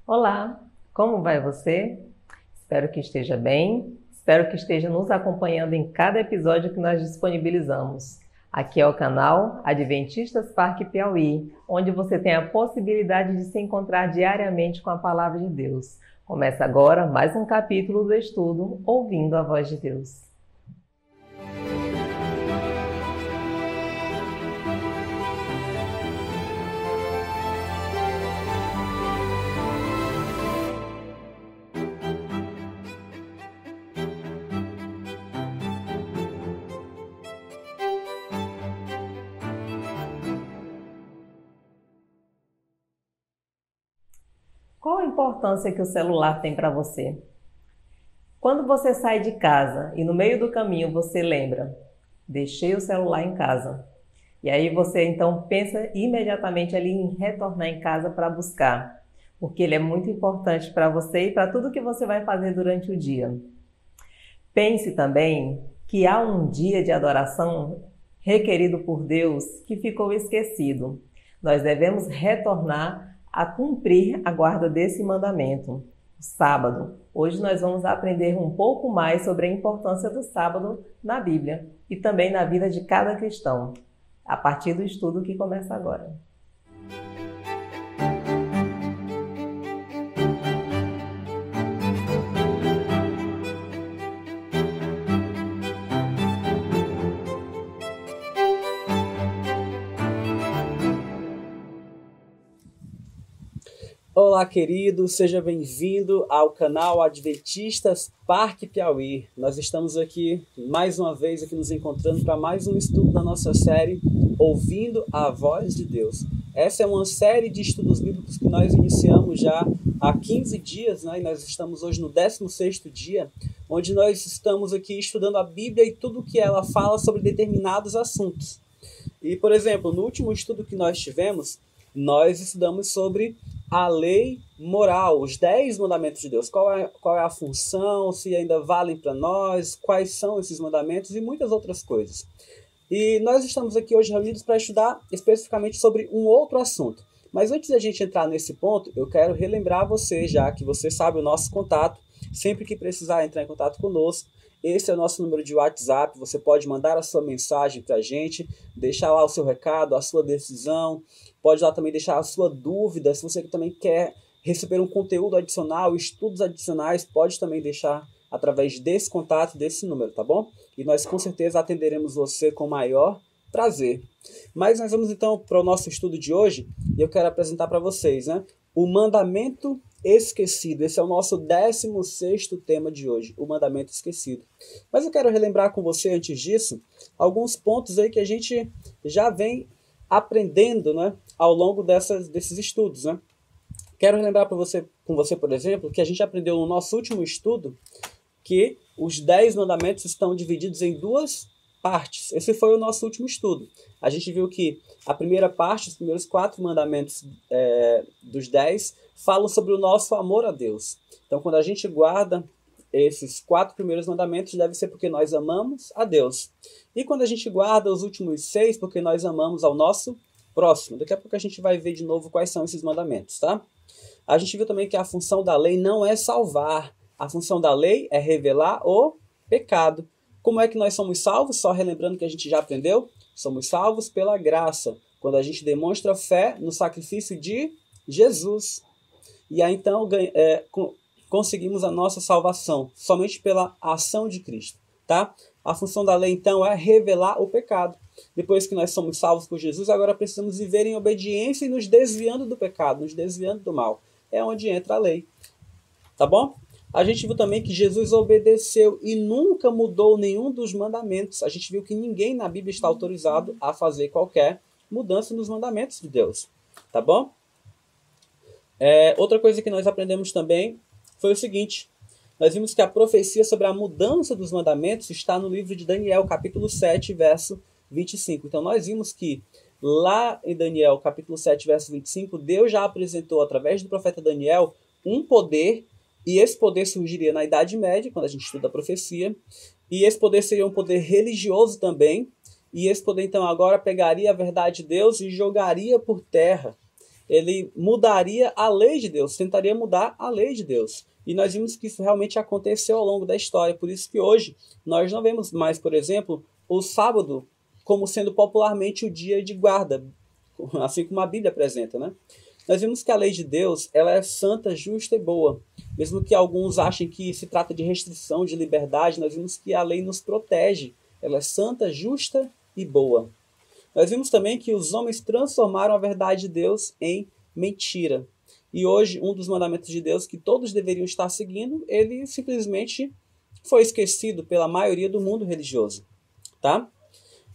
Olá, como vai você? Espero que esteja bem, espero que esteja nos acompanhando em cada episódio que nós disponibilizamos. Aqui é o canal Adventistas Parque Piauí, onde você tem a possibilidade de se encontrar diariamente com a Palavra de Deus. Começa agora mais um capítulo do estudo Ouvindo a Voz de Deus. Qual a importância que o celular tem para você? Quando você sai de casa e no meio do caminho você lembra, deixei o celular em casa. E aí você então pensa imediatamente ali em retornar em casa para buscar, porque ele é muito importante para você e para tudo que você vai fazer durante o dia. Pense também que há um dia de adoração requerido por Deus que ficou esquecido. Nós devemos retornar a cumprir a guarda desse mandamento, o sábado. Hoje nós vamos aprender um pouco mais sobre a importância do sábado na Bíblia e também na vida de cada cristão, a partir do estudo que começa agora. Olá, querido, seja bem-vindo ao canal Adventistas Parque Piauí. Nós estamos aqui mais uma vez aqui nos encontrando para mais um estudo da nossa série Ouvindo a Voz de Deus. Essa é uma série de estudos bíblicos que nós iniciamos já há 15 dias, né? E nós estamos hoje no 16º dia, onde nós estamos aqui estudando a Bíblia e tudo que ela fala sobre determinados assuntos. E, por exemplo, no último estudo que nós tivemos, nós estudamos sobre a lei moral, os 10 mandamentos de Deus. Qual é a função, se ainda valem para nós, quais são esses mandamentos e muitas outras coisas. E nós estamos aqui hoje reunidos para estudar especificamente sobre um outro assunto. Mas antes da gente entrar nesse ponto, eu quero relembrar você, já que você sabe o nosso contato, sempre que precisar entrar em contato conosco, esse é o nosso número de WhatsApp, você pode mandar a sua mensagem para a gente, deixar lá o seu recado, a sua decisão, pode lá também deixar a sua dúvida, se você também quer receber um conteúdo adicional, estudos adicionais, pode também deixar através desse contato, desse número, tá bom? E nós com certeza atenderemos você com o maior prazer. Mas nós vamos então para o nosso estudo de hoje, e eu quero apresentar para vocês, né? O mandamento esquecido. Esse é o nosso 16º tema de hoje, o mandamento esquecido. Mas eu quero relembrar com você, antes disso, alguns pontos aí que a gente já vem aprendendo, né, ao longo desses estudos, né? Quero relembrar com você, por exemplo, que a gente aprendeu no nosso último estudo que os 10 mandamentos estão divididos em duas partes. Esse foi o nosso último estudo. A gente viu que a primeira parte, os primeiros 4 mandamentos dos 10, falam sobre o nosso amor a Deus. Então, quando a gente guarda esses 4 primeiros mandamentos, deve ser porque nós amamos a Deus. E quando a gente guarda os últimos 6, porque nós amamos ao nosso próximo. Daqui a pouco a gente vai ver de novo quais são esses mandamentos, tá? A gente viu também que a função da lei não é salvar. A função da lei é revelar o pecado. Como é que nós somos salvos? Só relembrando que a gente já aprendeu. Somos salvos pela graça, quando a gente demonstra fé no sacrifício de Jesus. E aí então conseguimos a nossa salvação, somente pela ação de Cristo, tá? A função da lei então é revelar o pecado. Depois que nós somos salvos por Jesus, agora precisamos viver em obediência e nos desviando do pecado, nos desviando do mal. É onde entra a lei, tá bom? A gente viu também que Jesus obedeceu e nunca mudou nenhum dos mandamentos. A gente viu que ninguém na Bíblia está autorizado a fazer qualquer mudança nos mandamentos de Deus. Tá bom? Outra coisa que nós aprendemos também foi o seguinte. Nós vimos que a profecia sobre a mudança dos mandamentos está no livro de Daniel, capítulo 7, verso 25. Então nós vimos que lá em Daniel, capítulo 7, verso 25, Deus já apresentou através do profeta Daniel um poder. E esse poder surgiria na Idade Média, quando a gente estuda a profecia. E esse poder seria um poder religioso também. E esse poder, então, agora pegaria a verdade de Deus e jogaria por terra. ele mudaria a lei de Deus, tentaria mudar a lei de Deus. E nós vimos que isso realmente aconteceu ao longo da história. Por isso que hoje nós não vemos mais, por exemplo, o sábado como sendo popularmente o dia de guarda, assim como a Bíblia apresenta, né? Nós vimos que a lei de Deus, ela é santa, justa e boa. Mesmo que alguns achem que se trata de restrição de liberdade, nós vimos que a lei nos protege. Ela é santa, justa e boa. Nós vimos também que os homens transformaram a verdade de Deus em mentira. E hoje, um dos mandamentos de Deus que todos deveriam estar seguindo, ele simplesmente foi esquecido pela maioria do mundo religioso, tá?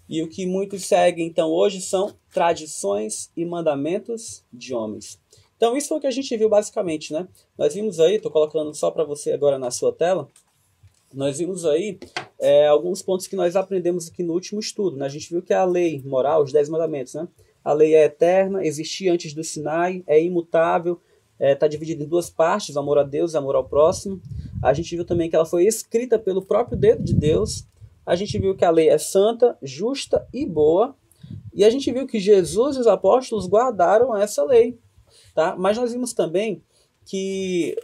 E o que muitos seguem, então, hoje são tradições e mandamentos de homens. Então, isso foi o que a gente viu basicamente, né? Nós vimos aí, estou colocando só para você agora na sua tela, nós vimos aí alguns pontos que nós aprendemos aqui no último estudo, né? A gente viu que a lei moral, os 10 mandamentos, né? A lei é eterna, existia antes do Sinai, é imutável, está dividida em duas partes, amor a Deus e amor ao próximo. A gente viu também que ela foi escrita pelo próprio dedo de Deus. A gente viu que a lei é santa, justa e boa. E a gente viu que Jesus e os apóstolos guardaram essa lei. Tá? Mas nós vimos também que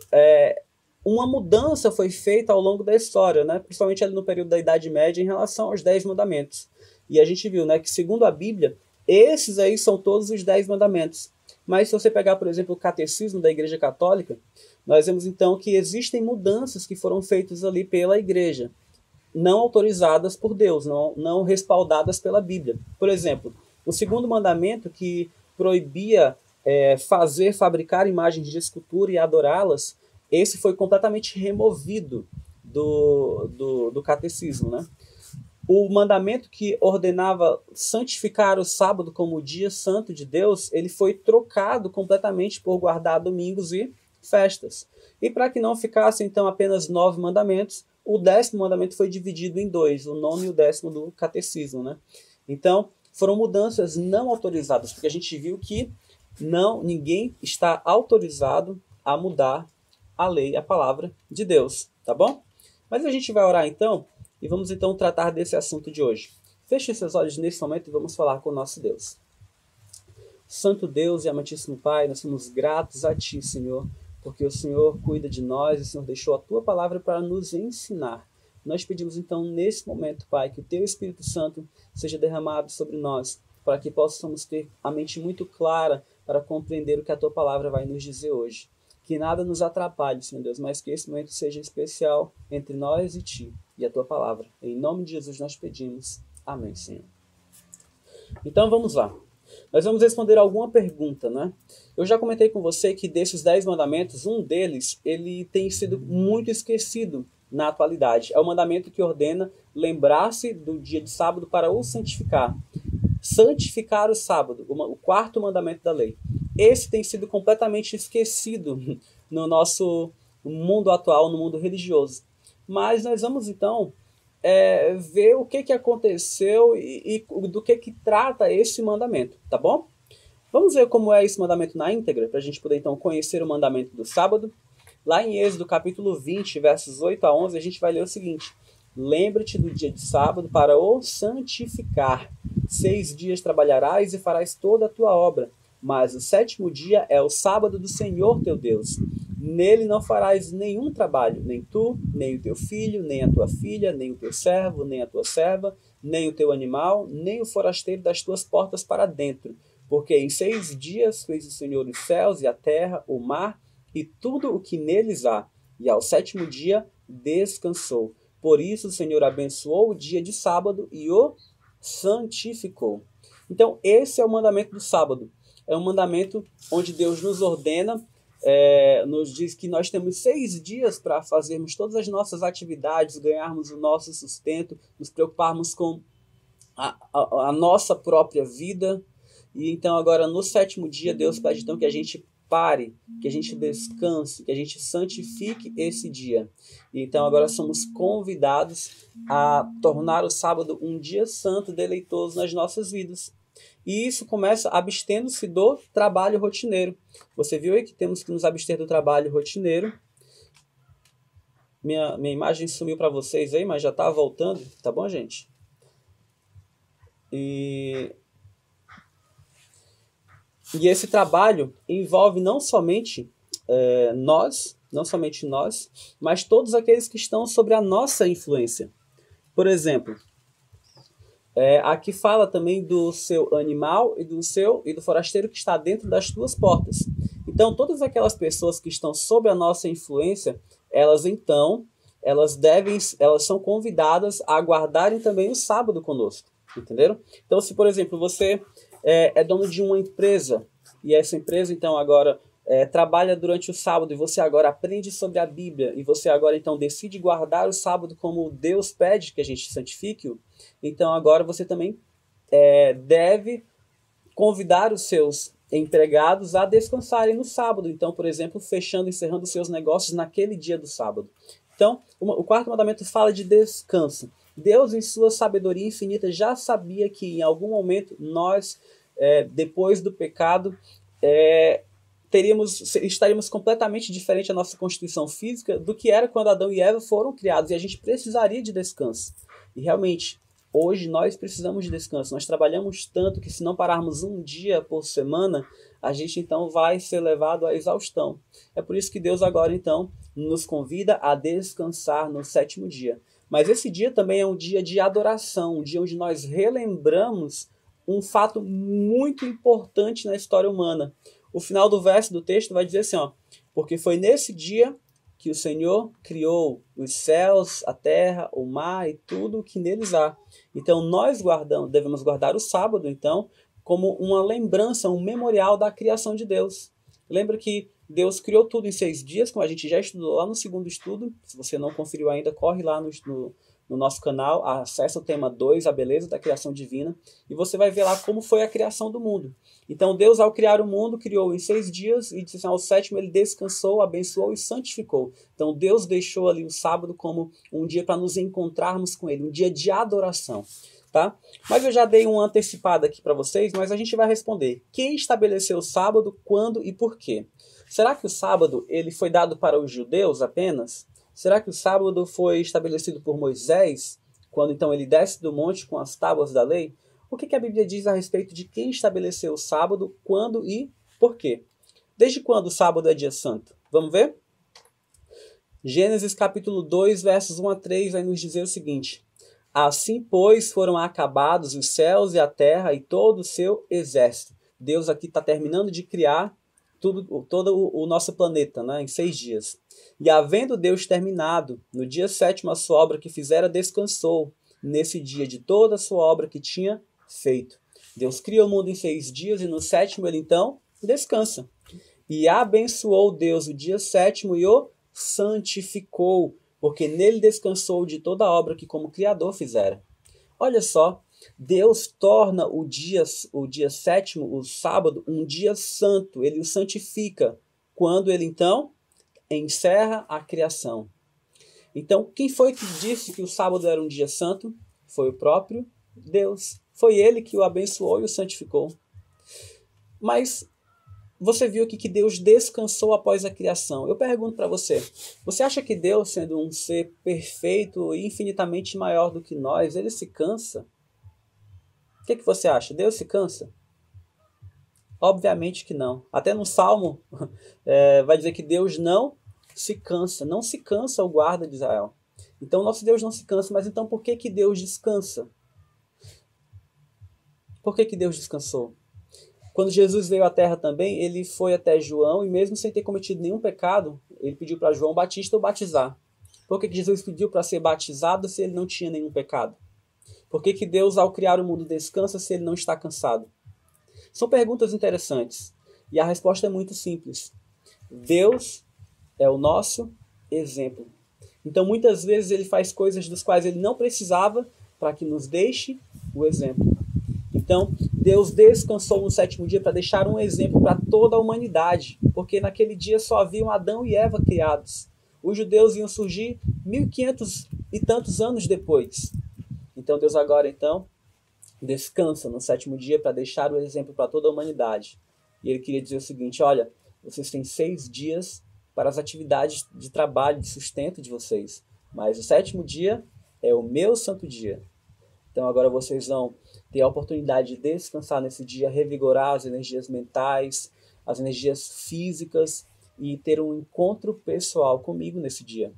uma mudança foi feita ao longo da história, né? Principalmente ali no período da Idade Média, em relação aos 10 mandamentos. E a gente viu, né, que segundo a Bíblia, esses aí são todos os 10 mandamentos. Mas se você pegar, por exemplo, o Catecismo da Igreja Católica, nós vemos então que existem mudanças que foram feitas ali pela Igreja, não autorizadas por Deus, não respaldadas pela Bíblia. Por exemplo, o segundo mandamento, que proibia fabricar imagens de escultura e adorá-las, esse foi completamente removido do catecismo, né? O mandamento que ordenava santificar o sábado como o dia santo de Deus, ele foi trocado completamente por guardar domingos e festas. E para que não ficassem então apenas 9 mandamentos, o 10º mandamento foi dividido em 2, o 9º e o 10º do catecismo, né? Então, foram mudanças não autorizadas, porque a gente viu que ninguém está autorizado a mudar a lei, a palavra de Deus, tá bom? Mas a gente vai orar então, e vamos então tratar desse assunto de hoje. Feche seus olhos nesse momento e vamos falar com o nosso Deus. Santo Deus e amantíssimo Pai, nós somos gratos a Ti, Senhor, porque o Senhor cuida de nós, o Senhor deixou a Tua palavra para nos ensinar. Nós pedimos então nesse momento, Pai, que o Teu Espírito Santo seja derramado sobre nós, para que possamos ter a mente muito clara para compreender o que a Tua palavra vai nos dizer hoje. Que nada nos atrapalhe, Senhor Deus, mas que esse momento seja especial entre nós e Ti e a Tua palavra. Em nome de Jesus nós pedimos. Amém, Senhor. Então vamos lá. Nós vamos responder alguma pergunta, né? Eu já comentei com você que desses 10 mandamentos, um deles, ele tem sido muito esquecido na atualidade. É o mandamento que ordena lembrar-se do dia de sábado para o santificar. Santificar o sábado, o 4º mandamento da lei. Esse tem sido completamente esquecido no nosso mundo atual, no mundo religioso. Mas nós vamos então ver o que aconteceu e do que trata esse mandamento, tá bom? Vamos ver como é esse mandamento na íntegra, para a gente poder então conhecer o mandamento do sábado. Lá em Êxodo capítulo 20, versos 8 a 11, a gente vai ler o seguinte: lembra-te do dia de sábado para o santificar. 6 dias trabalharás e farás toda a tua obra, mas o 7º dia é o sábado do Senhor teu Deus. Nele não farás nenhum trabalho, nem tu, nem o teu filho, nem a tua filha, nem o teu servo, nem a tua serva, nem o teu animal, nem o forasteiro das tuas portas para dentro. Porque em 6 dias fez o Senhor os céus e a terra, o mar e tudo o que neles há. E ao 7º dia descansou. Por isso o Senhor abençoou o dia de sábado e o santificou. Então esse é o mandamento do sábado. É um mandamento onde Deus nos ordena, nos diz que nós temos 6 dias para fazermos todas as nossas atividades, ganharmos o nosso sustento, nos preocuparmos com a nossa própria vida. E então agora no 7º dia Deus pede então que a gente pare, que a gente descanse, que a gente santifique esse dia. E então agora somos convidados a tornar o sábado um dia santo, deleitoso nas nossas vidas. E isso começa abstendo-se do trabalho rotineiro. Você viu aí que temos que nos abster do trabalho rotineiro. Minha imagem sumiu para vocês aí, mas já está voltando, tá bom, gente? E esse trabalho envolve não somente nós, mas todos aqueles que estão sobre a nossa influência. Por exemplo, aqui fala também do seu animal e do forasteiro que está dentro das tuas portas. Então, todas aquelas pessoas que estão sob a nossa influência, elas são convidadas a guardarem também o sábado conosco, entenderam? Então, se por exemplo você é dono de uma empresa e essa empresa então agora trabalha durante o sábado e você agora aprende sobre a Bíblia e você agora então decide guardar o sábado como Deus pede que a gente santifique-o, então agora você também deve convidar os seus empregados a descansarem no sábado. Então, por exemplo, encerrando seus negócios naquele dia do sábado. Então, o quarto mandamento fala de descanso. Deus, em sua sabedoria infinita, já sabia que em algum momento nós, depois do pecado, estaríamos completamente diferente a nossa constituição física do que era quando Adão e Eva foram criados, e a gente precisaria de descanso. E realmente, hoje nós precisamos de descanso. Nós trabalhamos tanto que se não pararmos um dia por semana, a gente então vai ser levado à exaustão. É por isso que Deus agora então nos convida a descansar no sétimo dia. Mas esse dia também é um dia de adoração, um dia onde nós relembramos um fato muito importante na história humana. O final do verso do texto vai dizer assim, porque foi nesse dia que o Senhor criou os céus, a terra, o mar e tudo o que neles há. Então nós devemos guardar o sábado, então, como uma lembrança, um memorial da criação de Deus. Lembra que Deus criou tudo em 6 dias, como a gente já estudou lá no segundo estudo. Se você não conferiu ainda, corre lá no nosso canal, acessa o tema 2, a beleza da criação divina, e você vai ver lá como foi a criação do mundo. Então Deus, ao criar o mundo, criou em 6 dias, e disse assim, ao sétimo ele descansou, abençoou e santificou. Então Deus deixou ali o sábado como um dia para nos encontrarmos com ele, um dia de adoração. Tá? Mas eu já dei uma antecipada aqui para vocês, mas a gente vai responder. Quem estabeleceu o sábado, quando e por quê? Será que o sábado ele foi dado para os judeus apenas? Será que o sábado foi estabelecido por Moisés, quando então ele desce do monte com as tábuas da lei? O que a Bíblia diz a respeito de quem estabeleceu o sábado, quando e por quê? Desde quando o sábado é dia santo? Vamos ver? Gênesis capítulo 2, versos 1 a 3 vai nos dizer o seguinte: assim, pois, foram acabados os céus e a terra e todo o seu exército. Deus aqui está terminando de criar todo o nosso planeta, né, em 6 dias. E havendo Deus terminado, no dia sétimo a sua obra que fizera, descansou nesse dia de toda a sua obra que tinha feito. Deus cria o mundo em 6 dias e no sétimo ele então descansa. E abençoou Deus o dia sétimo e o santificou, porque nele descansou de toda a obra que como Criador fizera. Olha só, Deus torna o dia sétimo, o sábado, um dia santo. Ele o santifica quando ele então encerra a criação. Então, quem foi que disse que o sábado era um dia santo? Foi o próprio Deus. Foi ele que o abençoou e o santificou. Mas você viu aqui que Deus descansou após a criação. Eu pergunto para você, você acha que Deus, sendo um ser perfeito e infinitamente maior do que nós, ele se cansa? O que você acha? Deus se cansa? Obviamente que não. Até no Salmo vai dizer que Deus não se cansa o guarda de Israel. Então nosso Deus não se cansa, mas então por que Deus descansa? Por que Deus descansou? Quando Jesus veio à Terra também, ele foi até João e mesmo sem ter cometido nenhum pecado, ele pediu para João Batista o batizar. Por que Jesus pediu para ser batizado se ele não tinha nenhum pecado? Por que Deus, ao criar o mundo, descansa se ele não está cansado? São perguntas interessantes. E a resposta é muito simples. Deus é o nosso exemplo. Então, muitas vezes, ele faz coisas das quais ele não precisava para que nos deixe o exemplo. Então, Deus descansou no sétimo dia para deixar um exemplo para toda a humanidade, porque naquele dia só haviam Adão e Eva criados. Os judeus iam surgir 1500 e tantos anos depois. Então, Deus agora, então, descansa no sétimo dia para deixar o exemplo para toda a humanidade. E ele queria dizer o seguinte: olha, vocês têm 6 dias para as atividades de trabalho, de sustento de vocês, mas o sétimo dia é o meu santo dia. Então agora vocês vão ter a oportunidade de descansar nesse dia, revigorar as energias mentais, as energias físicas e ter um encontro pessoal comigo nesse dia.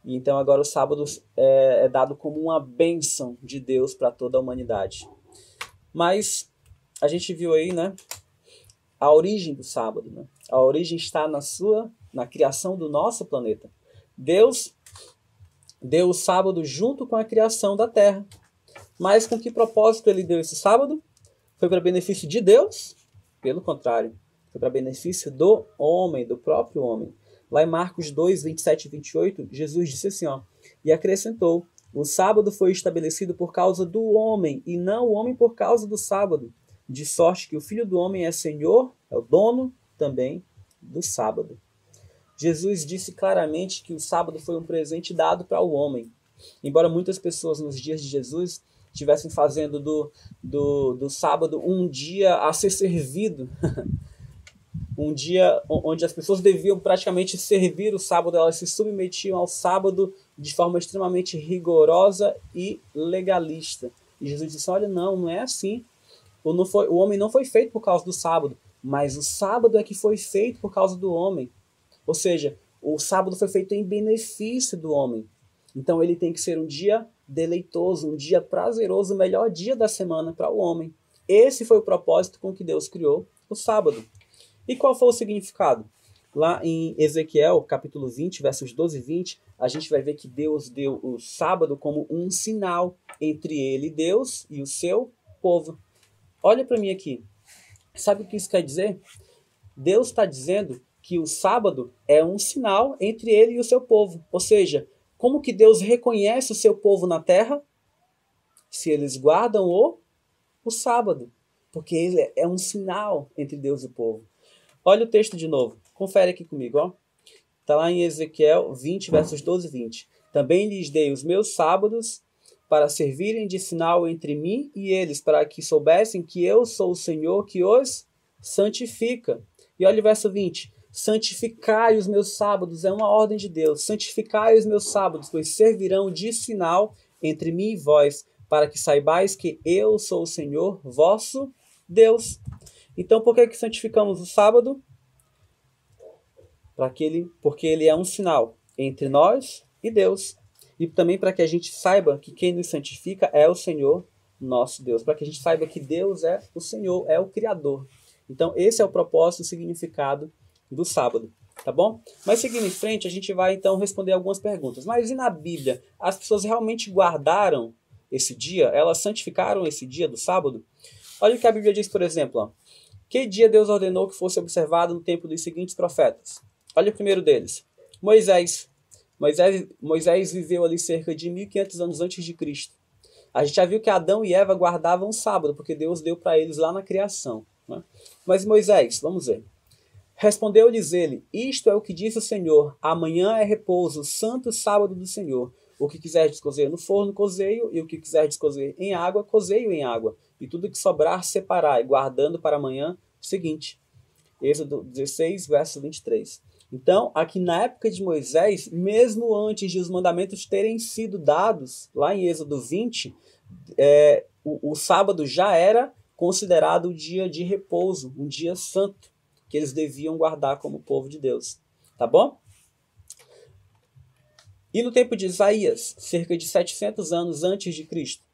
E então agora o sábado é dado como uma bênção de Deus para toda a humanidade. Mas a gente viu aí, né, a origem do sábado, né? A origem está na criação do nosso planeta. Deus deu o sábado junto com a criação da Terra. Mas com que propósito ele deu esse sábado? Foi para benefício de Deus? Pelo contrário, foi para benefício do homem, do próprio homem. Lá em Marcos 2, 27 e 28, Jesus disse assim, ó, e acrescentou, o sábado foi estabelecido por causa do homem, e não o homem por causa do sábado, de sorte que o Filho do Homem é Senhor, é o dono também do sábado. Jesus disse claramente que o sábado foi um presente dado para o homem. Embora muitas pessoas nos dias de Jesus estivessem fazendo do sábado um dia a ser servido, um dia onde as pessoas deviam praticamente servir o sábado, elas se submetiam ao sábado de forma extremamente rigorosa e legalista. E Jesus disse, olha, não é assim. O homem não foi feito por causa do sábado, mas o sábado é que foi feito por causa do homem. Ou seja, o sábado foi feito em benefício do homem. Então ele tem que ser um dia deleitoso, um dia prazeroso, o melhor dia da semana para o homem. Esse foi o propósito com que Deus criou o sábado. E qual foi o significado? Lá em Ezequiel, capítulo 20, versos 12 e 20, a gente vai ver que Deus deu o sábado como um sinal entre ele, Deus, e o seu povo. Olha para mim aqui. Sabe o que isso quer dizer? Deus está dizendo que o sábado é um sinal entre ele e o seu povo. Ou seja, como que Deus reconhece o seu povo na terra? Se eles guardam o sábado. Porque ele é um sinal entre Deus e o povo. Olha o texto de novo. Confere aqui comigo. Está lá em Ezequiel 20, versos 12 e 20. Também lhes dei os meus sábados para servirem de sinal entre mim e eles, para que soubessem que eu sou o Senhor que os santifica. E olha o verso 20. Santificai os meus sábados, é uma ordem de Deus. Santificai os meus sábados, pois servirão de sinal entre mim e vós, para que saibais que eu sou o Senhor, vosso Deus. Então, por que santificamos o sábado? Porque ele é um sinal entre nós e Deus. E também para que a gente saiba que quem nos santifica é o Senhor, nosso Deus. Para que a gente saiba que Deus é o Senhor, é o Criador. Então, esse é o propósito, o significado do sábado, tá bom? Mas seguindo em frente, a gente vai então responder algumas perguntas. Mas e na Bíblia? As pessoas realmente guardaram esse dia? Elas santificaram esse dia do sábado? Olha o que a Bíblia diz, por exemplo. Que dia Deus ordenou que fosse observado no tempo dos seguintes profetas? Olha o primeiro deles. Moisés. Moisés viveu ali cerca de 1500 anos antes de Cristo. A gente já viu que Adão e Eva guardavam o sábado, porque Deus deu para eles lá na criação, né? Mas Moisés, vamos ver. Respondeu-lhes ele, isto é o que disse o Senhor, amanhã é repouso, santo sábado do Senhor. O que quiserdes cozer no forno, cozeio, e o que quiserdes cozer em água, cozeio em água. E tudo que sobrar, separai, guardando para amanhã seguinte. Êxodo 16, verso 23. Então, aqui na época de Moisés, mesmo antes de os mandamentos terem sido dados, lá em Êxodo 20, o sábado já era considerado um dia de repouso, um dia santo, que eles deviam guardar como povo de Deus. Tá bom? E no tempo de Isaías, cerca de 700 anos antes de Cristo,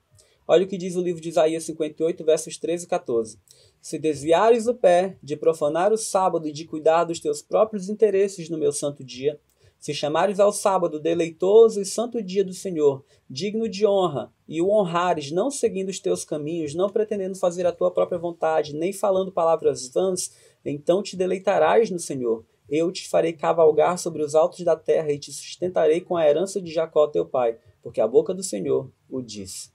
olha o que diz o livro de Isaías 58, versos 13 e 14. Se desviares o pé de profanar o sábado e de cuidar dos teus próprios interesses no meu santo dia, se chamares ao sábado deleitoso e santo dia do Senhor, digno de honra, e o honrares, não seguindo os teus caminhos, não pretendendo fazer a tua própria vontade, nem falando palavras vãs, então te deleitarás no Senhor. Eu te farei cavalgar sobre os altos da terra e te sustentarei com a herança de Jacó teu pai, porque a boca do Senhor o disse.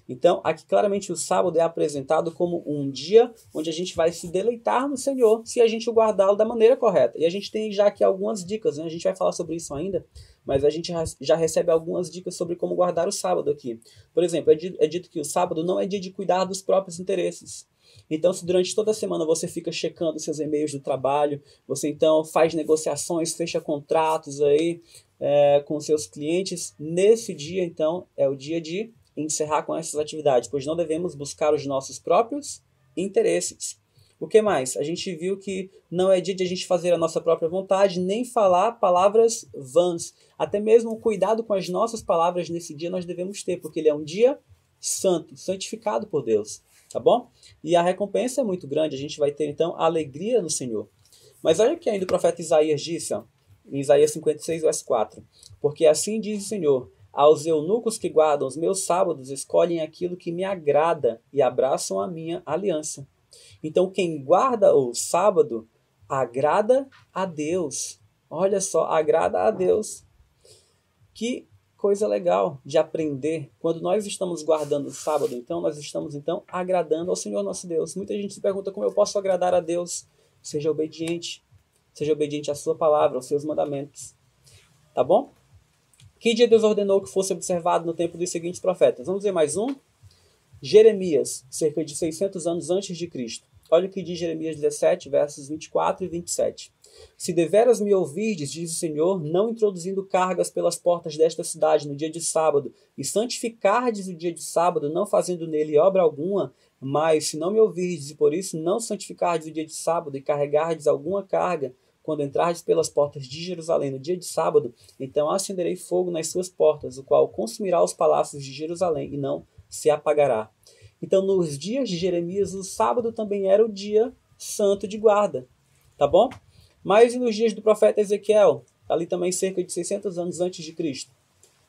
Então, aqui claramente o sábado é apresentado como um dia onde a gente vai se deleitar no Senhor, se a gente o guardá-lo da maneira correta. E a gente tem já aqui algumas dicas, né? A gente vai falar sobre isso ainda, mas a gente já recebe algumas dicas sobre como guardar o sábado aqui. Por exemplo, é dito que o sábado não é dia de cuidar dos próprios interesses. Então, se durante toda a semana você fica checando seus e-mails do trabalho, você então faz negociações, fecha contratos aí com seus clientes, nesse dia, então, é o dia de encerrar com essas atividades, pois não devemos buscar os nossos próprios interesses. O que mais? A gente viu que não é dia de a gente fazer a nossa própria vontade, nem falar palavras vãs. Até mesmo o cuidado com as nossas palavras nesse dia nós devemos ter, porque ele é um dia santo, santificado por Deus, tá bom? E a recompensa é muito grande, a gente vai ter então a alegria no Senhor. Mas olha o que ainda o profeta Isaías disse, ó, em Isaías 56, verso 4. Porque assim diz o Senhor, aos eunucos que guardam os meus sábados, escolhem aquilo que me agrada e abraçam a minha aliança. Então, quem guarda o sábado agrada a Deus. Olha só, agrada a Deus. Que coisa legal de aprender. Quando nós estamos guardando o sábado, então, nós estamos então agradando ao Senhor nosso Deus. Muita gente se pergunta como eu posso agradar a Deus. Seja obediente. Seja obediente à sua palavra, aos seus mandamentos. Tá bom? Que dia Deus ordenou que fosse observado no tempo dos seguintes profetas? Vamos ver mais um? Jeremias, cerca de 600 anos antes de Cristo. Olha o que diz Jeremias 17, versos 24 e 27. Se deveras me ouvirdes, diz o Senhor, não introduzindo cargas pelas portas desta cidade no dia de sábado, e santificardes o dia de sábado, não fazendo nele obra alguma, mas se não me ouvirdes e por isso não santificardes o dia de sábado e carregardes alguma carga, quando entrardes pelas portas de Jerusalém no dia de sábado, então acenderei fogo nas suas portas, o qual consumirá os palácios de Jerusalém e não se apagará. Então, nos dias de Jeremias, o sábado também era o dia santo de guarda, tá bom? Mas e nos dias do profeta Ezequiel, ali também cerca de 600 anos antes de Cristo?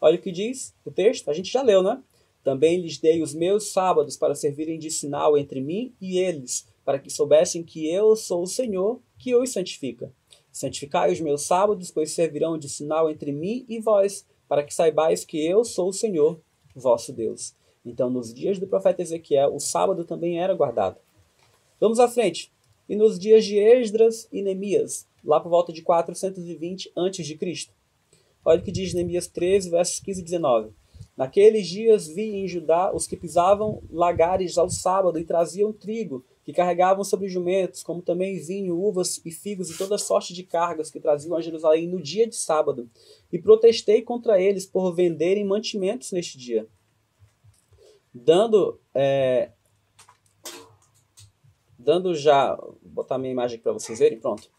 Olha o que diz o texto, a gente já leu, né? Também lhes dei os meus sábados para servirem de sinal entre mim e eles, para que soubessem que eu sou o Senhor que os santifica. Santificai os meus sábados, pois servirão de sinal entre mim e vós, para que saibais que eu sou o Senhor, vosso Deus. Então, nos dias do profeta Ezequiel, o sábado também era guardado. Vamos à frente. E nos dias de Esdras e Neemias, lá por volta de 420 a.C. Olha o que diz Neemias 13, versos 15 e 19. Naqueles dias vi em Judá os que pisavam lagares ao sábado e traziam trigo, que carregavam sobre jumentos, como também vinho, uvas e figos e toda sorte de cargas que traziam a Jerusalém no dia de sábado. E protestei contra eles por venderem mantimentos neste dia. Dando já, vou botar minha imagem aqui para vocês verem, pronto.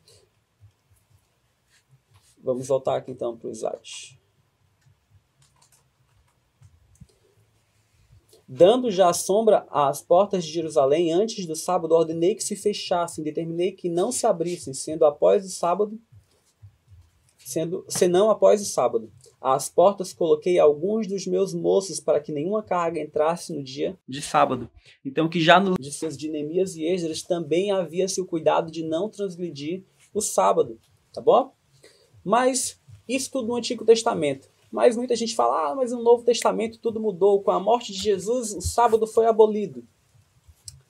Vamos voltar aqui então para o slide. Dando já a sombra às portas de Jerusalém antes do sábado, ordenei que se fechassem, determinei que não se abrissem, senão após o sábado. Às portas coloquei alguns dos meus moços para que nenhuma carga entrasse no dia de sábado. Então que já nos dias de Neemias e Esdras também havia-se o cuidado de não transgredir o sábado, tá bom? Mas isso tudo no Antigo Testamento. Mas muita gente fala, mas no Novo Testamento tudo mudou. Com a morte de Jesus, o sábado foi abolido.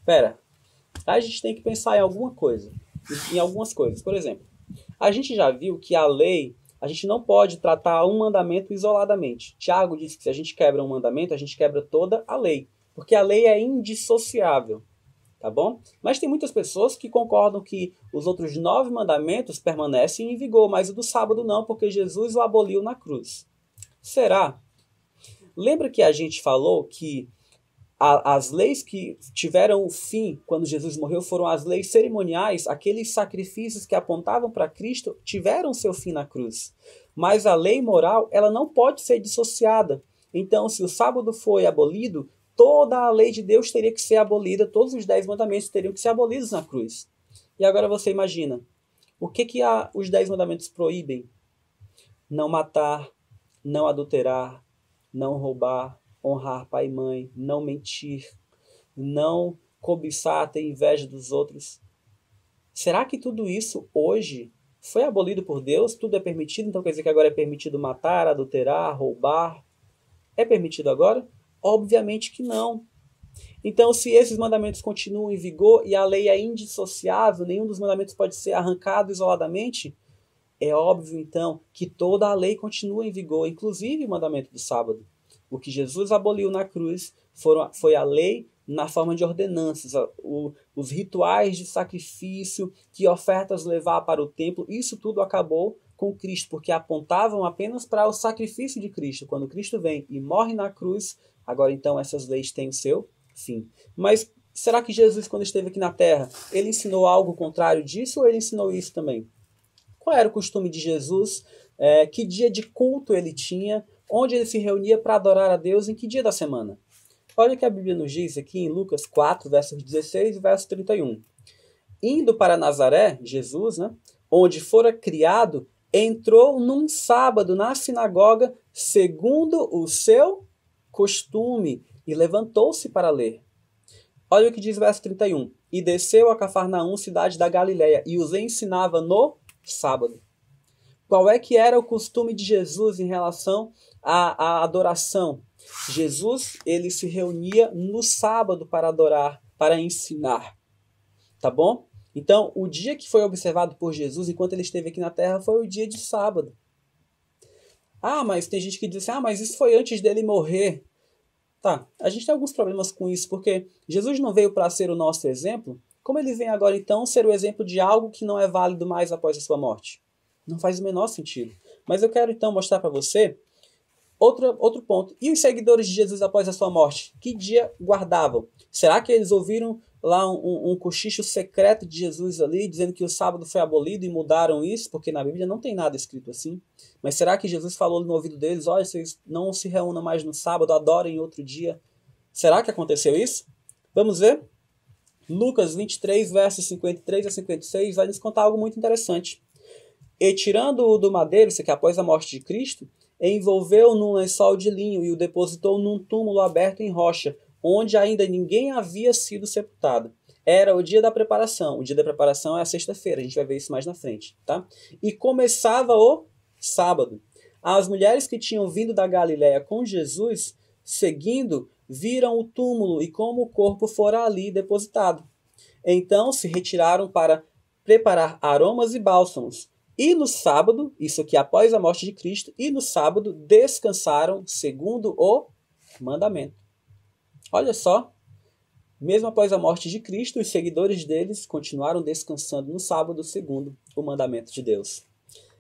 Pera, a gente tem que pensar em alguma coisa, em algumas coisas. Por exemplo, a gente já viu que a lei, a gente não pode tratar um mandamento isoladamente. Tiago diz que se a gente quebra um mandamento, a gente quebra toda a lei. Porque a lei é indissociável. Tá bom? Mas tem muitas pessoas que concordam que os outros 9 mandamentos permanecem em vigor, mas o do sábado não, porque Jesus o aboliu na cruz. Será? Lembra que a gente falou que as leis que tiveram fim quando Jesus morreu foram as leis cerimoniais, aqueles sacrifícios que apontavam para Cristo tiveram seu fim na cruz. Mas a lei moral, ela não pode ser dissociada. Então, se o sábado foi abolido, toda a lei de Deus teria que ser abolida, todos os 10 mandamentos teriam que ser abolidos na cruz. E agora você imagina, o que os 10 mandamentos proíbem? Não matar, não adulterar, não roubar, honrar pai e mãe, não mentir, não cobiçar, ter inveja dos outros. Será que tudo isso hoje foi abolido por Deus? Tudo é permitido? Então quer dizer que agora é permitido matar, adulterar, roubar? É permitido agora? Obviamente que não. Então, se esses mandamentos continuam em vigor e a lei é indissociável, nenhum dos mandamentos pode ser arrancado isoladamente, é óbvio, então, que toda a lei continua em vigor, inclusive o mandamento do sábado. O que Jesus aboliu na cruz foi a lei na forma de ordenanças, os rituais de sacrifício, que ofertas levar para o templo, isso tudo acabou com Cristo, porque apontavam apenas para o sacrifício de Cristo. Quando Cristo vem e morre na cruz, Agora então essas leis têm o seu fim. Mas será que Jesus, quando esteve aqui na Terra, ele ensinou algo contrário disso ou ele ensinou isso também? Qual era o costume de Jesus? Que dia de culto ele tinha? Onde ele se reunia para adorar a Deus? Em que dia da semana? Olha o que a Bíblia nos diz aqui em Lucas 4, versos 16 e verso 31. Indo para Nazaré, Jesus, onde fora criado, entrou num sábado na sinagoga, segundo o seu costume, e levantou-se para ler. Olha o que diz o verso 31. E desceu a Cafarnaum, cidade da Galileia, e os ensinava no sábado. Qual é que era o costume de Jesus em relação à adoração? Jesus, ele se reunia no sábado para adorar, para ensinar. Tá bom? Então, o dia que foi observado por Jesus enquanto ele esteve aqui na Terra foi o dia de sábado. Mas tem gente que diz assim, mas isso foi antes dele morrer. Tá, a gente tem alguns problemas com isso, porque Jesus não veio para ser o nosso exemplo. Como ele vem agora, então, ser o exemplo de algo que não é válido mais após a sua morte? Não faz o menor sentido. Mas eu quero, então, mostrar para você outro ponto. E os seguidores de Jesus após a sua morte? Que dia guardavam? Será que eles ouviram lá um cochicho secreto de Jesus ali, dizendo que o sábado foi abolido e mudaram isso? Porque na Bíblia não tem nada escrito assim. Mas será que Jesus falou no ouvido deles, olha, vocês não se reúnam mais no sábado, adorem outro dia? Será que aconteceu isso? Vamos ver? Lucas 23, versos 53 a 56, vai nos contar algo muito interessante. E tirando-o do madeiro, isso aqui após a morte de Cristo, envolveu-o num lençol de linho e o depositou num túmulo aberto em rocha, onde ainda ninguém havia sido sepultado. Era o dia da preparação. O dia da preparação é a sexta-feira, a gente vai ver isso mais na frente, tá? E começava o sábado. As mulheres que tinham vindo da Galiléia com Jesus, seguindo, viram o túmulo e como o corpo fora ali depositado. Então se retiraram para preparar aromas e bálsamos. E no sábado, isso aqui após a morte de Cristo, e no sábado descansaram segundo o mandamento. Olha só, mesmo após a morte de Cristo, os seguidores deles continuaram descansando no sábado segundo o mandamento de Deus.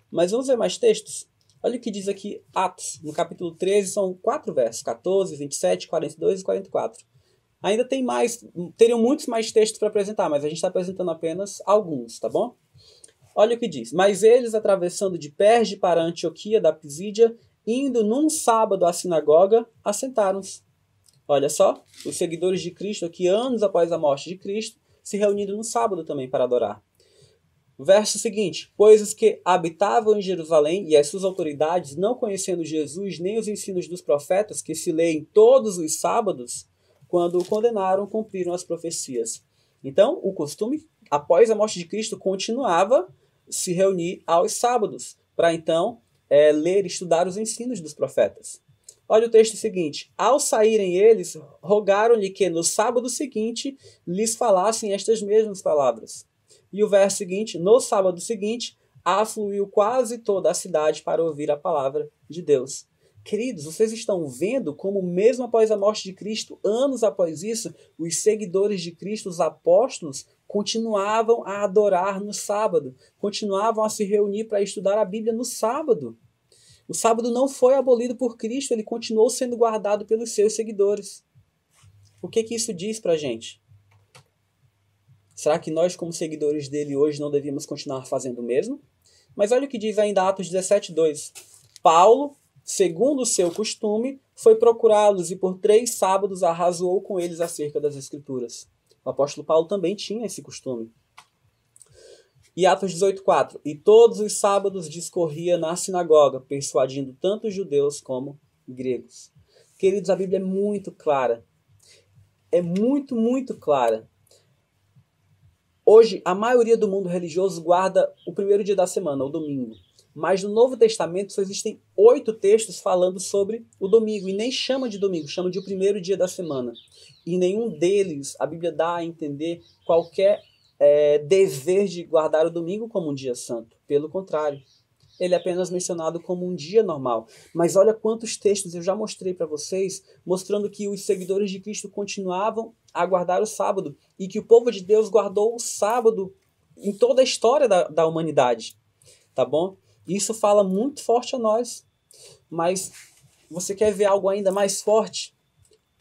Mas vamos ver mais textos? Olha o que diz aqui Atos, no capítulo 13, são 4 versos, 14, 27, 42 e 44. Ainda tem mais, teriam muitos mais textos para apresentar, mas a gente está apresentando apenas alguns, tá bom? Olha o que diz. Mas eles, atravessando de Perge para Antioquia da Pisídia, indo num sábado à sinagoga, assentaram-se. Olha só, os seguidores de Cristo aqui, anos após a morte de Cristo, se reunindo no sábado também para adorar. Verso seguinte, pois os que habitavam em Jerusalém e as suas autoridades, não conhecendo Jesus nem os ensinos dos profetas, que se leem todos os sábados, quando o condenaram, cumpriram as profecias. Então, o costume, após a morte de Cristo, continuava se reunir aos sábados, para então ler e estudar os ensinos dos profetas. Olha o texto seguinte, ao saírem eles, rogaram-lhe que no sábado seguinte lhes falassem estas mesmas palavras. E o verso seguinte, no sábado seguinte, afluiu quase toda a cidade para ouvir a palavra de Deus. Queridos, vocês estão vendo como mesmo após a morte de Cristo, anos após isso, os seguidores de Cristo, os apóstolos, continuavam a adorar no sábado, continuavam a se reunir para estudar a Bíblia no sábado. O sábado não foi abolido por Cristo, ele continuou sendo guardado pelos seus seguidores. O que isso diz para a gente? Será que nós, como seguidores dele hoje, não devíamos continuar fazendo o mesmo? Mas olha o que diz ainda Atos 17:2. Paulo, segundo o seu costume, foi procurá-los e por 3 sábados arrazoou com eles acerca das Escrituras. O apóstolo Paulo também tinha esse costume. E Atos 18:4. E todos os sábados discorria na sinagoga, persuadindo tanto judeus como gregos. Queridos, a Bíblia é muito clara. É muito, muito clara. Hoje, a maioria do mundo religioso guarda o primeiro dia da semana, o domingo. Mas no Novo Testamento só existem 8 textos falando sobre o domingo. E nem chama de domingo, chama de o primeiro dia da semana. E nenhum deles a Bíblia dá a entender qualquer dever de guardar o domingo como um dia santo. Pelo contrário, ele é apenas mencionado como um dia normal. Mas olha quantos textos eu já mostrei para vocês, mostrando que os seguidores de Cristo continuavam a guardar o sábado e que o povo de Deus guardou o sábado em toda a história da humanidade. Tá bom? Isso fala muito forte a nós. Mas você quer ver algo ainda mais forte?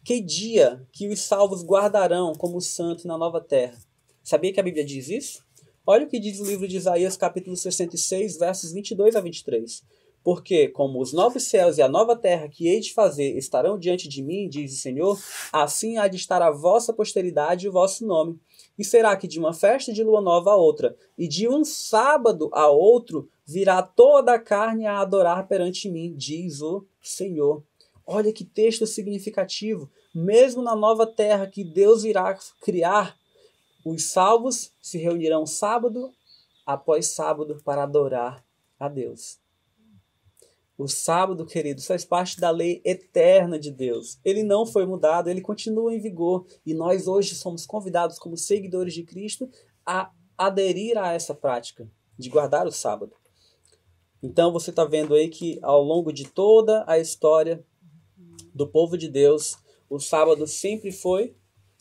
Que dia que os salvos guardarão como santo na nova terra? Sabia que a Bíblia diz isso? Olha o que diz o livro de Isaías, capítulo 66, versos 22 a 23. Porque, como os novos céus e a nova terra que hei de fazer estarão diante de mim, diz o Senhor, assim há de estar a vossa posteridade e o vosso nome. E será que de uma festa de lua nova a outra, e de um sábado a outro, virá toda a carne a adorar perante mim, diz o Senhor. Olha que texto significativo. Mesmo na nova terra que Deus irá criar, os salvos se reunirão sábado após sábado para adorar a Deus. O sábado, queridos, faz parte da lei eterna de Deus. Ele não foi mudado, ele continua em vigor. E nós hoje somos convidados, como seguidores de Cristo, a aderir a essa prática de guardar o sábado. Então você está vendo aí que ao longo de toda a história do povo de Deus, o sábado sempre foi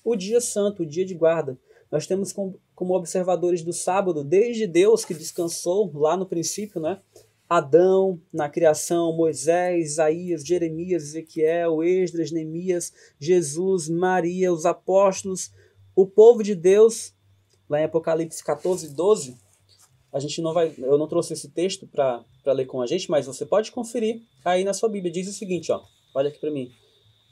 o dia santo, o dia de guarda. Nós temos como observadores do sábado, desde Deus que descansou lá no princípio, né? Adão, na criação, Moisés, Isaías, Jeremias, Ezequiel, Esdras, Neemias, Jesus, Maria, os apóstolos, o povo de Deus, lá em Apocalipse 14, 12, eu não trouxe esse texto para ler com a gente, mas você pode conferir aí na sua Bíblia. Diz o seguinte, ó, olha aqui para mim.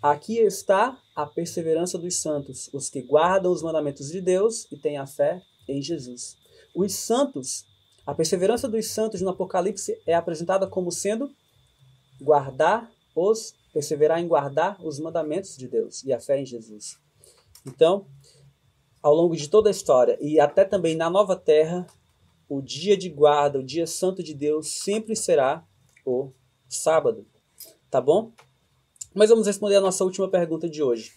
Aqui está a perseverança dos santos, os que guardam os mandamentos de Deus e têm a fé em Jesus. Os santos, a perseverança dos santos no Apocalipse é apresentada como sendo perseverar em guardar os mandamentos de Deus e a fé em Jesus. Então, ao longo de toda a história e até também na nova terra, o dia de guarda, o dia santo de Deus sempre será o sábado. Tá bom? Mas vamos responder a nossa última pergunta de hoje.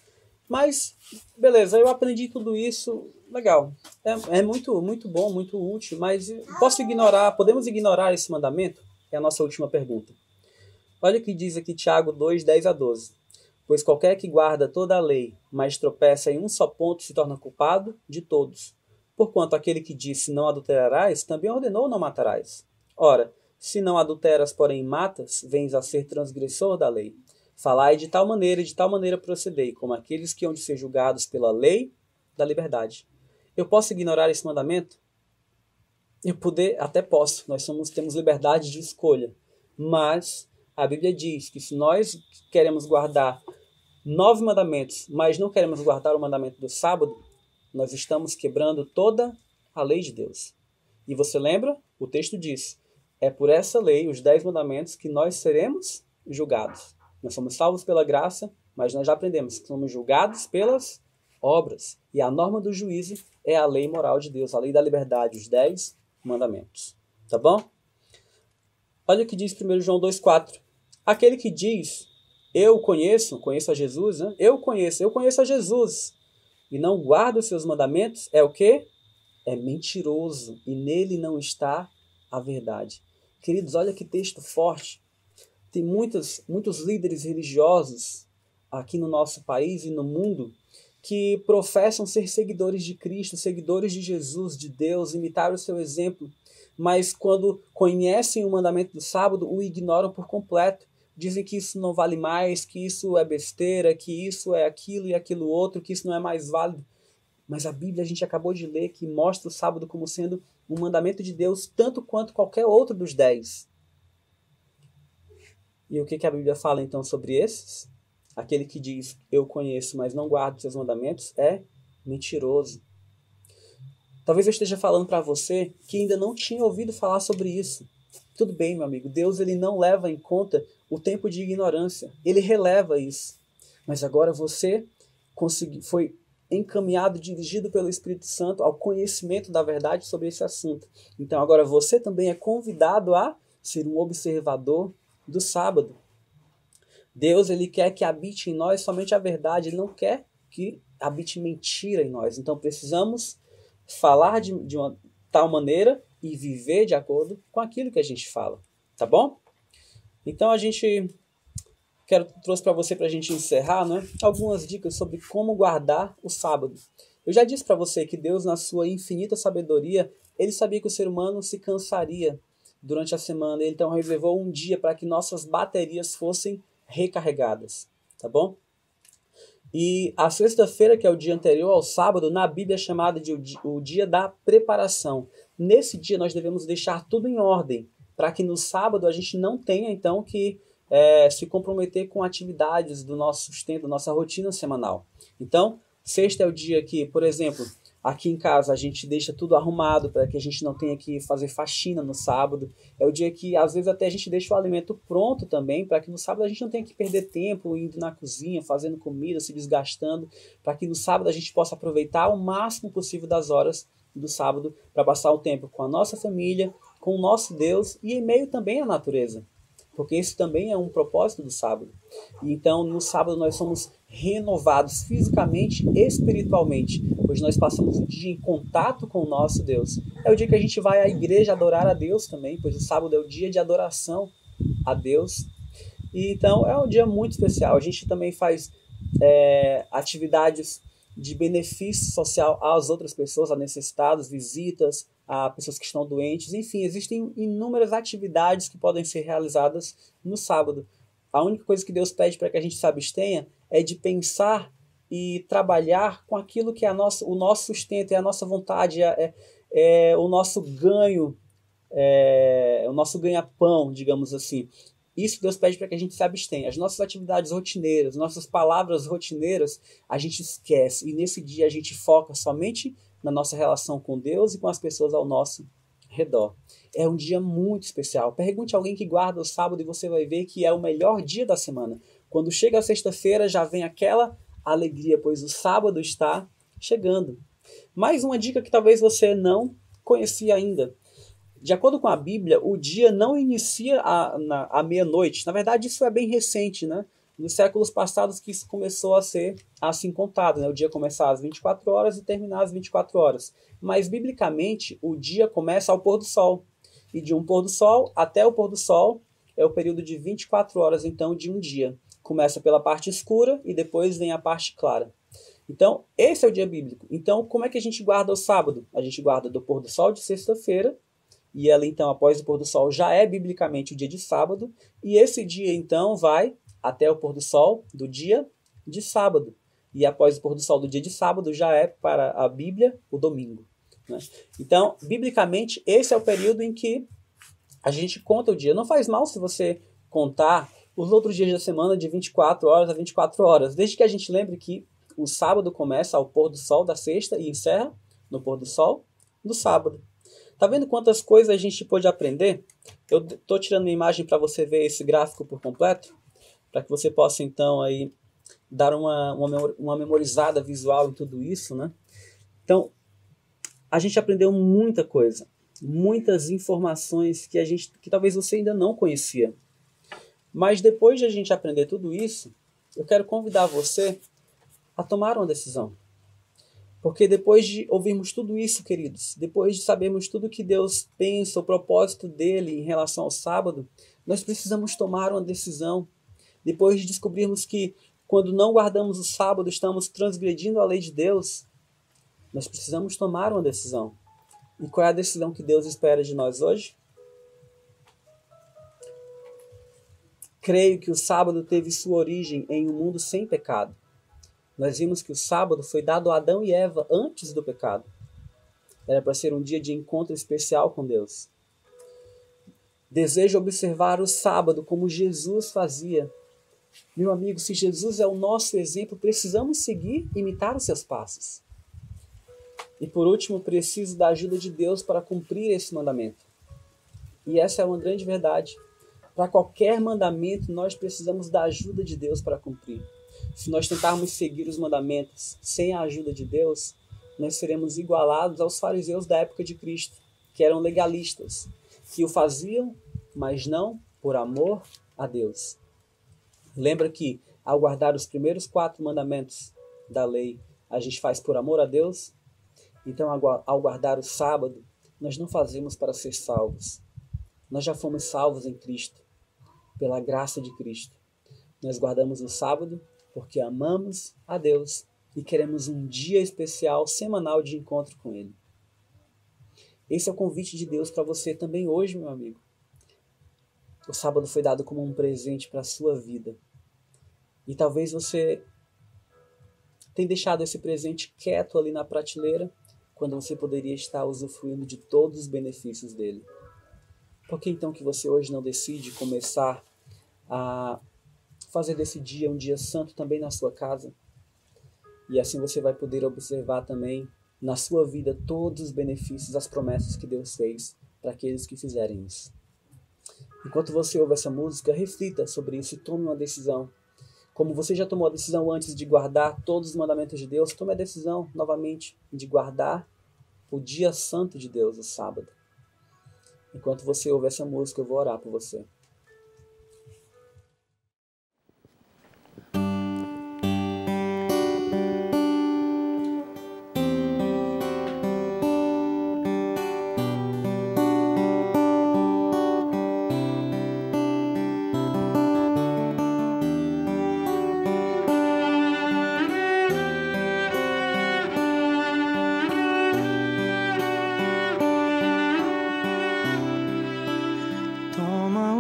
Mas, beleza, eu aprendi tudo isso, legal. É muito, muito bom, muito útil, mas podemos ignorar esse mandamento? É a nossa última pergunta. Olha o que diz aqui Tiago 2, 10 a 12. Pois qualquer que guarda toda a lei, mas tropeça em um só ponto, se torna culpado de todos. Porquanto aquele que disse não adulterarás, também ordenou não matarás. Ora, se não adulteras, porém matas, vens a ser transgressor da lei. Falai de tal maneira e de tal maneira procedei, como aqueles que hão de ser julgados pela lei da liberdade. Eu posso ignorar esse mandamento? Até posso, temos liberdade de escolha. Mas a Bíblia diz que se nós queremos guardar 9 mandamentos, mas não queremos guardar o mandamento do sábado, nós estamos quebrando toda a lei de Deus. E você lembra? O texto diz, é por essa lei, os 10 mandamentos, que nós seremos julgados. Nós somos salvos pela graça, mas nós já aprendemos que somos julgados pelas obras. E a norma do juízo é a lei moral de Deus, a lei da liberdade, os 10 mandamentos. Tá bom? Olha o que diz 1 João 2,4. Aquele que diz, eu conheço a Jesus, né? Eu conheço a Jesus, e não guarda os seus mandamentos, é o quê? É mentiroso, e nele não está a verdade. Queridos, olha que texto forte. Tem muitos líderes religiosos aqui no nosso país e no mundo que professam ser seguidores de Cristo, seguidores de Jesus, de Deus, imitar o seu exemplo, mas quando conhecem o mandamento do sábado, o ignoram por completo. Dizem que isso não vale mais, que isso é besteira, que isso é aquilo e aquilo outro, que isso não é mais válido. Mas a Bíblia, a gente acabou de ler, que mostra o sábado como sendo um mandamento de Deus, tanto quanto qualquer outro dos 10. E o que a Bíblia fala então sobre esses? Aquele que diz, eu conheço, mas não guardo seus mandamentos, é mentiroso. Talvez eu esteja falando para você que ainda não tinha ouvido falar sobre isso. Tudo bem, meu amigo, Deus ele não leva em conta o tempo de ignorância. Ele releva isso. Mas agora você foi encaminhado, dirigido pelo Espírito Santo ao conhecimento da verdade sobre esse assunto. Então agora você também é convidado a ser um observador do sábado. Deus ele quer que habite em nós somente a verdade, ele não quer que habite mentira em nós. Então precisamos falar de uma tal maneira e viver de acordo com aquilo que a gente fala, tá bom? Então trouxe para você, para a gente encerrar, né, algumas dicas sobre como guardar o sábado. Eu já disse para você que Deus, na sua infinita sabedoria, ele sabia que o ser humano se cansaria durante a semana, então reservou um dia para que nossas baterias fossem recarregadas, tá bom? E a sexta-feira, que é o dia anterior ao sábado, na Bíblia é chamada de o dia da preparação. Nesse dia nós devemos deixar tudo em ordem, para que no sábado a gente não tenha então que se comprometer com atividades do nosso sustento, da nossa rotina semanal. Então, sexta é o dia que, por exemplo, aqui em casa a gente deixa tudo arrumado para que a gente não tenha que fazer faxina no sábado. É o dia que às vezes até a gente deixa o alimento pronto também, para que no sábado a gente não tenha que perder tempo indo na cozinha, fazendo comida, se desgastando, para que no sábado a gente possa aproveitar o máximo possível das horas do sábado para passar o tempo com a nossa família, com o nosso Deus e em meio também à natureza. Porque esse também é um propósito do sábado. E então, no sábado, nós somos renovados fisicamente e espiritualmente, pois nós passamos o dia em contato com o nosso Deus. É o dia que a gente vai à igreja adorar a Deus também, pois o sábado é o dia de adoração a Deus. E então, é um dia muito especial. A gente também faz atividades de benefício social às outras pessoas, a necessitados, visitas a pessoas que estão doentes. Enfim, existem inúmeras atividades que podem ser realizadas no sábado. A única coisa que Deus pede para que a gente se abstenha é de pensar e trabalhar com aquilo que é o nosso sustento, é a nossa vontade, é o nosso ganho, o nosso ganha-pão, digamos assim. Isso Deus pede para que a gente se abstenha. As nossas atividades rotineiras, nossas palavras rotineiras, a gente esquece. E nesse dia a gente foca somente na nossa relação com Deus e com as pessoas ao nosso redor. É um dia muito especial. Pergunte a alguém que guarda o sábado e você vai ver que é o melhor dia da semana. Quando chega a sexta-feira já vem aquela alegria, pois o sábado está chegando. Mais uma dica que talvez você não conhecia ainda. De acordo com a Bíblia, o dia não inicia à meia-noite. Na verdade, isso é bem recente, né? Nos séculos passados que isso começou a ser assim contado, né? O dia começar às 24 horas e terminar às 24 horas. Mas, biblicamente, o dia começa ao pôr do sol. E de um pôr do sol até o pôr do sol é o período de 24 horas, então, de um dia. Começa pela parte escura e depois vem a parte clara. Então, esse é o dia bíblico. Então, como é que a gente guarda o sábado? A gente guarda do pôr do sol de sexta-feira, e ela, então, após o pôr do sol, já é biblicamente o dia de sábado. E esse dia, então, vai até o pôr do sol do dia de sábado. E após o pôr do sol do dia de sábado, já é para a Bíblia o domingo, né? Então, biblicamente, esse é o período em que a gente conta o dia. Não faz mal se você contar os outros dias da semana de 24 horas a 24 horas. Desde que a gente lembre que o sábado começa ao pôr do sol da sexta e encerra no pôr do sol do sábado. Tá vendo quantas coisas a gente pôde aprender? Eu estou tirando uma imagem para você ver esse gráfico por completo, para que você possa então aí dar uma memorizada visual em tudo isso, né? Então, a gente aprendeu muita coisa, muitas informações que talvez você ainda não conhecia. Mas depois de a gente aprender tudo isso, eu quero convidar você a tomar uma decisão. Porque depois de ouvirmos tudo isso, queridos, depois de sabermos tudo que Deus pensa, o propósito dele em relação ao sábado, nós precisamos tomar uma decisão. Depois de descobrirmos que quando não guardamos o sábado, estamos transgredindo a lei de Deus, nós precisamos tomar uma decisão. E qual é a decisão que Deus espera de nós hoje? Creio que o sábado teve sua origem em um mundo sem pecado. Nós vimos que o sábado foi dado a Adão e Eva antes do pecado. Era para ser um dia de encontro especial com Deus. Desejo observar o sábado como Jesus fazia. Meu amigo, se Jesus é o nosso exemplo, precisamos seguir e imitar os seus passos. E por último, preciso da ajuda de Deus para cumprir esse mandamento. E essa é uma grande verdade. Para qualquer mandamento, nós precisamos da ajuda de Deus para cumprir. Se nós tentarmos seguir os mandamentos sem a ajuda de Deus, nós seremos igualados aos fariseus da época de Cristo, que eram legalistas, que o faziam, mas não por amor a Deus. Lembra que ao guardar os primeiros 4 mandamentos da lei, a gente faz por amor a Deus? Então, ao guardar o sábado, nós não fazemos para ser salvos. Nós já fomos salvos em Cristo, pela graça de Cristo. Nós guardamos o sábado porque amamos a Deus e queremos um dia especial, semanal de encontro com Ele. Esse é o convite de Deus para você também hoje, meu amigo. O sábado foi dado como um presente para a sua vida. E talvez você Tem deixado esse presente quieto ali na prateleira, quando você poderia estar usufruindo de todos os benefícios dele? Por que então que você hoje não decide começar a fazer desse dia um dia santo também na sua casa? E assim você vai poder observar também na sua vida todos os benefícios, as promessas que Deus fez para aqueles que fizerem isso. Enquanto você ouve essa música, reflita sobre isso e tome uma decisão. Como você já tomou a decisão antes de guardar todos os mandamentos de Deus, tome a decisão novamente de guardar o dia santo de Deus, o sábado. Enquanto você ouve essa música, eu vou orar por você.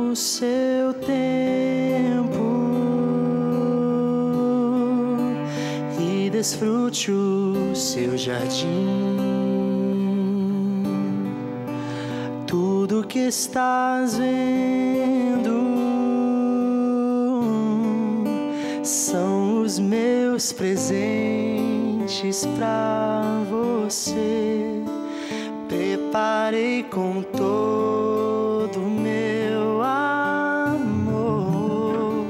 O seu tempo e desfrute o seu jardim. Tudo que estás vendo são os meus presentes pra você. Preparei com todo o meu amor.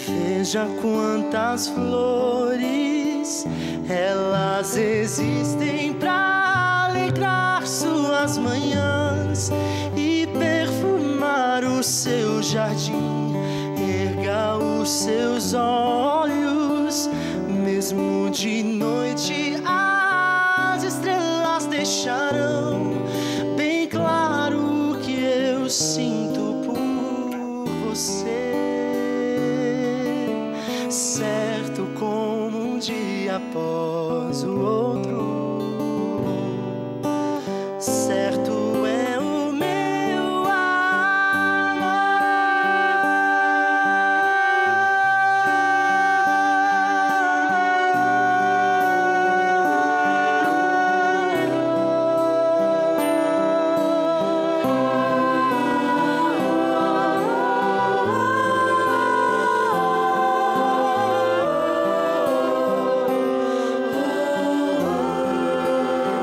Veja quantas flores, elas existem pra alegrar suas manhãs e perfumar o seu jardim. Erga os seus olhos, mesmo de noite as estrelas deixarão bem claro que eu sinto por você. Certo como um dia após o outro, certo é o meu amor.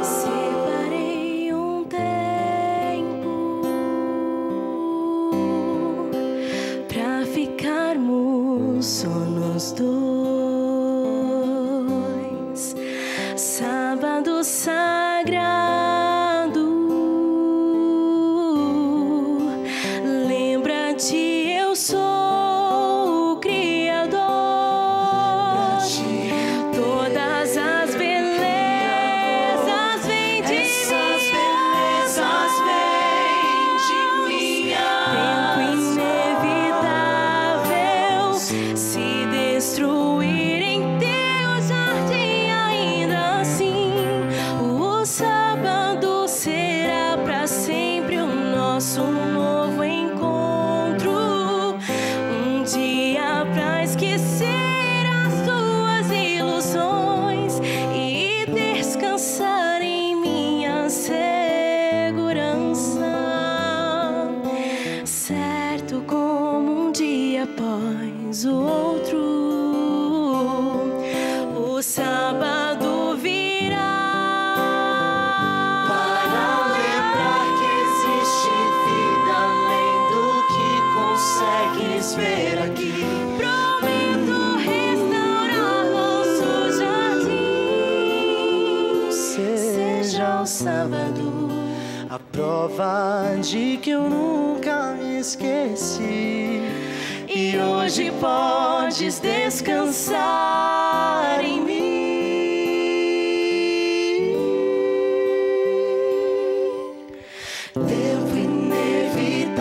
Separei um tempo pra ficarmos só nós dois. Sábado sagrado, lembra de eu sou o Criador. Todas as belezas vêm de tempo inevitável se destruir em teu jardim. Ainda assim, o sábado será pra sempre o nosso novo encontro. Um dia pra esquecer as tuas ilusões e descansar em minha segurança. Certo como um dia após o outro, o sábado virá para lembrar que existe vida além do que consegues ver aqui. Prometo restaurar nosso jardim. Seja o sábado a prova de que eu nunca me esqueci. E hoje podes descansar em mim. Tempo inevitável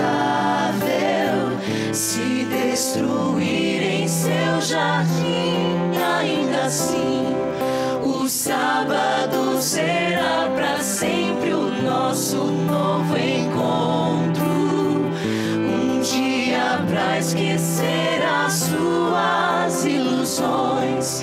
se destruir em seu jardim. Ainda assim, o sábado será pra sempre o nosso novo encontro. Um dia pra esquecer as suas ilusões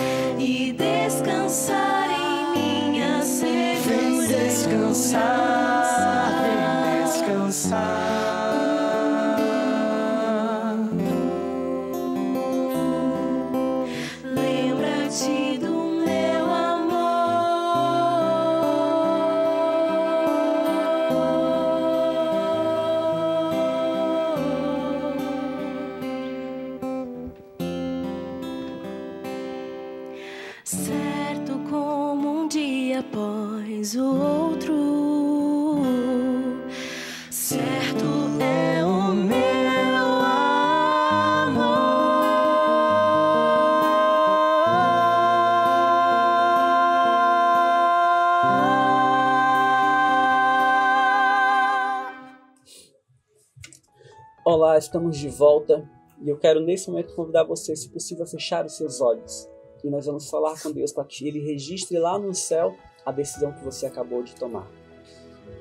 Olá, estamos de volta e eu quero nesse momento convidar você, se possível, a fechar os seus olhos. E nós vamos falar com Deus para que Ele registre lá no céu a decisão que você acabou de tomar.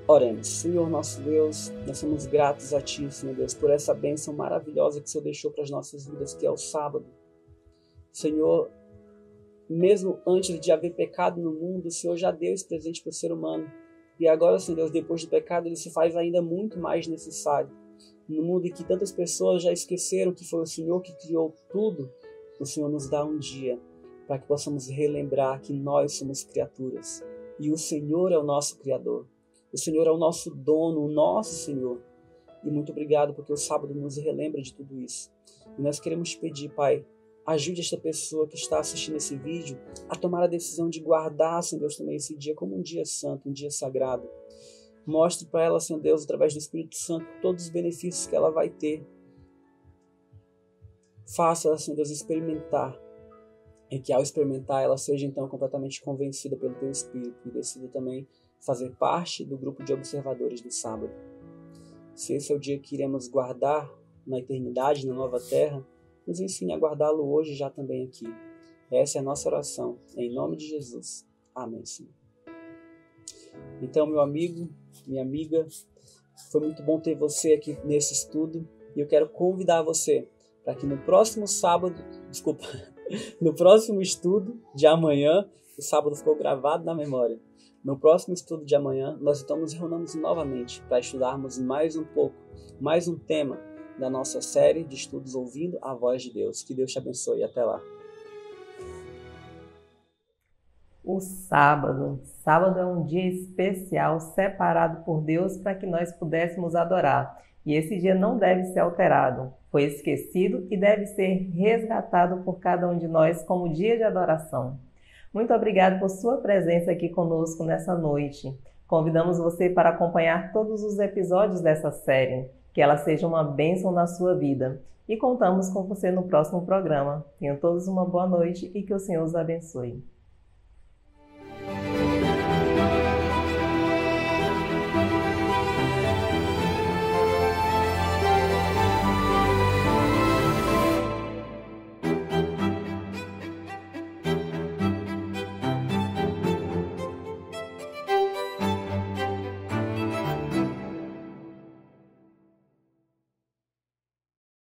Oremos. Senhor nosso Deus, nós somos gratos a Ti, Senhor Deus, por essa bênção maravilhosa que o Senhor deixou para as nossas vidas, que é o sábado. Senhor, mesmo antes de haver pecado no mundo, o Senhor já deu esse presente para o ser humano. E agora, Senhor Deus, depois do pecado, ele se faz ainda muito mais necessário. No mundo em que tantas pessoas já esqueceram que foi o Senhor que criou tudo, o Senhor nos dá um dia para que possamos relembrar que nós somos criaturas e o Senhor é o nosso Criador. O Senhor é o nosso dono, o nosso Senhor. E muito obrigado porque o sábado nos relembra de tudo isso. E nós queremos te pedir, Pai, ajude esta pessoa que está assistindo esse vídeo a tomar a decisão de guardar, Senhor Deus, também esse dia como um dia santo, um dia sagrado. Mostre para ela, Senhor Deus, através do Espírito Santo, todos os benefícios que ela vai ter. Faça-a, Senhor Deus, experimentar. E que ao experimentar, ela seja então completamente convencida pelo Teu Espírito e decida também fazer parte do grupo de observadores do sábado. Se esse é o dia que iremos guardar na eternidade, na nova terra, nos ensine a guardá-lo hoje já também aqui. Essa é a nossa oração, em nome de Jesus. Amém, Senhor. Então, meu amigo, minha amiga, foi muito bom ter você aqui nesse estudo e eu quero convidar você para que no próximo sábado, no próximo estudo de amanhã, o sábado ficou gravado na memória. No próximo estudo de amanhã, nós então nos reunimos novamente para estudarmos mais um pouco, mais um tema da nossa série de estudos Ouvindo a Voz de Deus. Que Deus te abençoe e até lá. O sábado. Sábado é um dia especial, separado por Deus para que nós pudéssemos adorar. E esse dia não deve ser alterado. Foi esquecido e deve ser resgatado por cada um de nós como dia de adoração. Muito obrigado por sua presença aqui conosco nessa noite. Convidamos você para acompanhar todos os episódios dessa série. Que ela seja uma bênção na sua vida. E contamos com você no próximo programa. Tenham todos uma boa noite e que o Senhor os abençoe.